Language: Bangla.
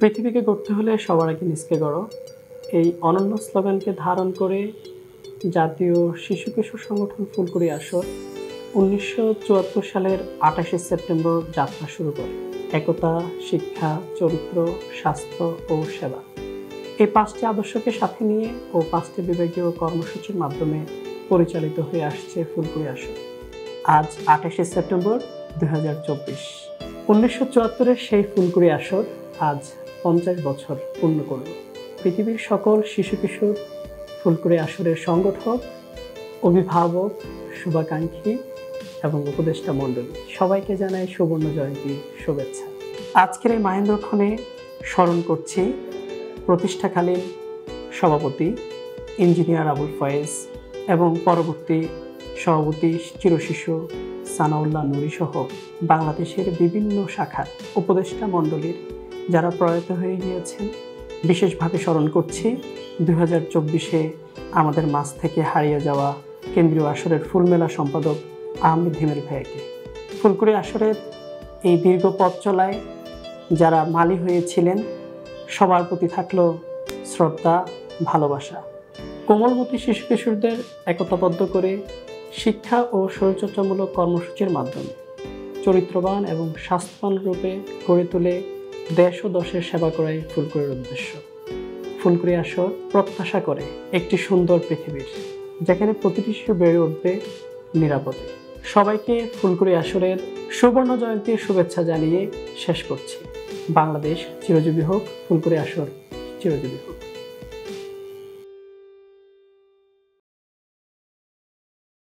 পৃথিবীকে গড়তে হলে সবার আগে নিজকে গড়ো, এই অনন্য স্লোগানকে ধারণ করে জাতীয় শিশু কিশোর সংগঠন ফুলকুড়ি আসর 1974 সালের 28শে সেপ্টেম্বর যাত্রা শুরু করে। একতা, শিক্ষা, চরিত্র, স্বাস্থ্য ও সেবা, এই 5টি আদর্শকে সাথে নিয়ে ও 5টি বিভাগীয় কর্মসূচির মাধ্যমে পরিচালিত হয়ে আসছে ফুলকুড়ি আসর। আজ 28শে সেপ্টেম্বর 2024। 1974-এর সেই ফুলকুড়ি আসর আজ 50 বছর পূর্ণ করল। পৃথিবীর সকল শিশু কিশোর ফুলকুড়ি আসরের সংগঠক, অভিভাবক, শুভাকাঙ্ক্ষী এবং উপদেষ্টা মণ্ডলী সবাইকে জানাই সুবর্ণ জয়ন্তী শুভেচ্ছা। আজকের এই মাহেন্দ্রক্ষণে স্মরণ করছি প্রতিষ্ঠাকালীন সভাপতি ইঞ্জিনিয়ার আবুল ফয়েজ এবং পরবর্তী সভাপতি চিরশিশু সানাউল্লাহ নুরি সহ বাংলাদেশের বিভিন্ন শাখার উপদেষ্টা মণ্ডলীর যারা প্রয়াত হয়ে গিয়েছেন। বিশেষভাবে স্মরণ করছি 2024-এ আমাদের মাঝ থেকে হারিয়ে যাওয়া কেন্দ্রীয় আসরের ফুলমেলা সম্পাদক আহমেদ হিমেল ভাইকে। ফুলকুড়ি আসরের এই দীর্ঘ পথ চলায় যারা মালি হয়েছিলেন সবার প্রতি থাকলো শ্রদ্ধা, ভালোবাসা। কোমলমতি শিশু কিশোরদের একতাবদ্ধ করে শিক্ষা ও শরীরচর্চামূলক কর্মসূচির মাধ্যমে চরিত্রবান এবং স্বাস্থ্যবান রূপে গড়ে তুলে দেশ ও দশের সেবা করাই ফুলকুড়ির উদ্দেশ্য। ফুলকুড়ি আসর প্রত্যাশা করে একটি সুন্দর পৃথিবীর, যেখানে প্রতিটি শিশু বেড়ে উঠবে নিরাপদে। সবাইকে ফুলকুড়ি আসরের সুবর্ণ জয়ন্তীর শুভেচ্ছা জানিয়ে শেষ করছি। বাংলাদেশ চিরজীবী হোক, ফুলকুড়ি আসর চিরজীবী হোক।